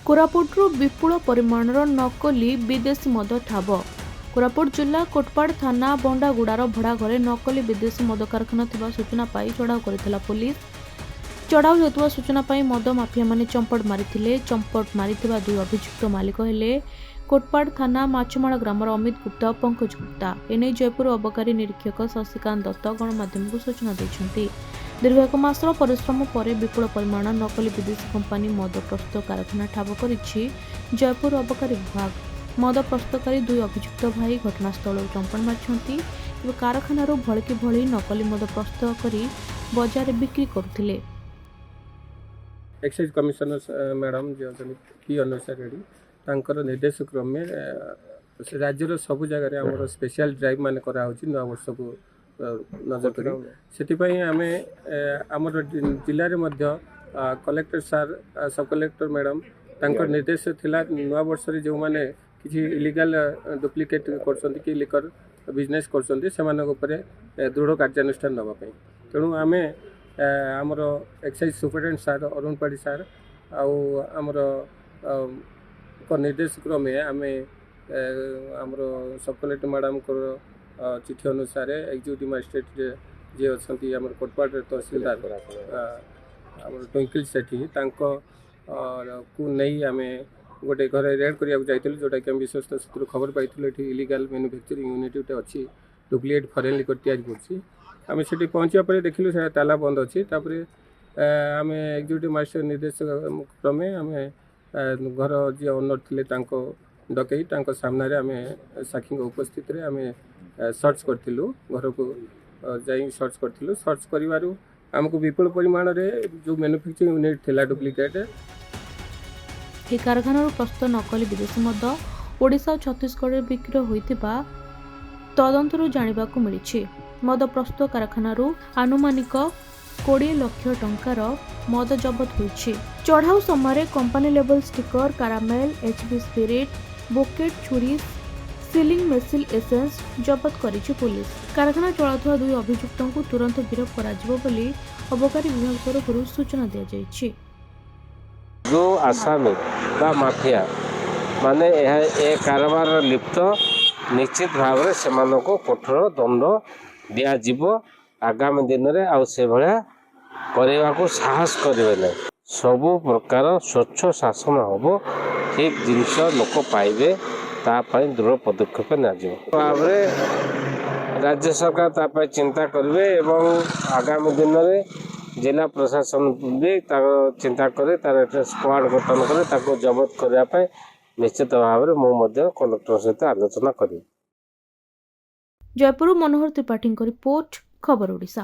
କୋରାପୁଟରୁ ବିପୁଳ ପରିମାଣର ନକଲି ବିଦେଶୀ ମଦ ଠାବ। କୋରାପୁଟ ଜିଲ୍ଲା କୋଟପାଡ଼ ଥାନା ବଣ୍ଡାଗୁଡ଼ାର ଭଡ଼ା ଘରେ ନକଲି ବିଦେଶୀ ମଦ କାରଖାନା ଥିବା ସୂଚନା ପାଇ ଚଢ଼ାଉ କରିଥିଲା ପୋଲିସ। ଚଢ଼ାଉ ହେଉଥିବା ସୂଚନା ପାଇ ମଦ ମାଫିଆମାନେ ଚମ୍ପଟ ମାରିଥିଲେ। ଚମ୍ପଟ ମାରିଥିବା ଦୁଇ ଅଭିଯୁକ୍ତ ମାଲିକ ହେଲେ କୋଟପାଡ଼ ଥାନା ମାଛମାଳ ଗ୍ରାମର ଅମିତ ଗୁପ୍ତା ଓ ପଙ୍କଜ ଗୁପ୍ତା। ଏନେଇ ଜୟପୁର ଅବକାରୀ ନିରୀକ୍ଷକ ଶଶିକାନ୍ତ ଦତ୍ତ ଗଣମାଧ୍ୟମକୁ ସୂଚନା ଦେଇଛନ୍ତି। ଦୀର୍ଘ 1 ମାସର ପରିଶ୍ରମ ପରେ ବିପୁଳ ପରିମାଣ ନକଲି ବିଦେଶୀ କମ୍ପାନୀ ମଦ ପ୍ରସ୍ତୁତ କାରଖାନା ଠାବ କରିଛି ଜୟପୁର ଅବକାରୀ ବିଭାଗ। ମଦ ପ୍ରସ୍ତୁତକାରୀ ଦୁଇ ଅଭିଯୁକ୍ତ ଭାଇ ଘଟଣାସ୍ଥଳରୁ ଚମ୍ପଟ ମାରିଛନ୍ତି। ତେବେ କାରଖାନାରୁ ଭଳିକି ଭଳି ନକଲି ମଦ ପ୍ରସ୍ତୁତ କରି ବଜାରରେ ବିକ୍ରି କରୁଥିଲେ। एक्साइज कमिशनर मैडम जो की अनुसार तांकर निर्देश क्रमे राज्यर सब जगह आम स्पेशल ड्राइव मान कराऊँ नुआ वर्ष को नजर कर आम जिले में कलेक्टर सार सब कलेक्टर मैडम तांकर निर्देश थिला नुआ वर्ष जो मैंने किसी इलीगल डुप्लिकेट कर लिकर बिजनेस कर दृढ़ कार्यानुष्ठान नापी तेणु आम आमर एक्साइज सुपरिटेडेंट सार अरुण पाड़ी सार आमर निर्देश क्रमे आम आमर सब कलेक्टर मैडम को चिठी अनुसार एक्जिक्यूटिव मजिस्ट्रेट जी अच्छा आम कोटपाड़ तहसीलदार ट्विंकल सेठी को नहीं आम गोटे घर रेड करने जाइलु जोटा कि विश्वस्त सूत्र खबर पाई इलीगल मैन्युफैक्चरिंग यूनिट गोटे अच्छी डुप्लिकेट फरेन लिकर तैयारी कर आम से पहुँचा देखिलु से ताला बंद अच्छी आम एक्जिक्यूटिव मजिस्ट्रेट निर्देश क्रमे आम घर जी ओनर थे डकई सामने आम साक्षी उपस्थित आम सर्च करूँ घर को जा सर्च करूँ सर्च करमको विपुल परिमाण जो मैन्युफैक्चरिंग यूनिट थिला डुप्लिकेट कारखाना प्रस्तुत नकली विदेशी मद ओडिशा और छत्तीसगढ़ बिक्री होता तदंतरू जानिबाकु मिलिछि। मद प्रस्तुत कारखाना आनुमानिक 20 लाख टंकार मद जबत होइछि। चढ़ाऊ समय company level sticker caramel HB spirit bouquet छुरी सीलिंग मेसिल एसेंस जबत करिछि पुलिस। कारखाना चलाउथुवा दुई अभियुक्तों को तुरंत गिरफ्त कराजिबो बोली अबकारी विभाग तरफरु सूचना दिया जाइछि। जो आसामी बा माफिया माने ए कारोबार लिप्त निश्चित भाव में से कठोर दंड दिज्व आगामी दिन में आउ से भाया करने को साहस करेंगे ना सबु प्रकार स्वच्छ शासन हम ठीक जिनस लोक पाइबे तापाई दृढ़ पदक्षेप भाव राज्य सरकार तापाई चिंता करेंगे एवं आगामी दिन में जिला प्रशासन भी चिंता करे तार स्क्वाड गठन करे जबत करने निश्चित भाव में मुझे कलेक्टर सहित आलोचना करी। जयपुर मनोहर त्रिपाठी रिपोर्ट खबर ओडिशा।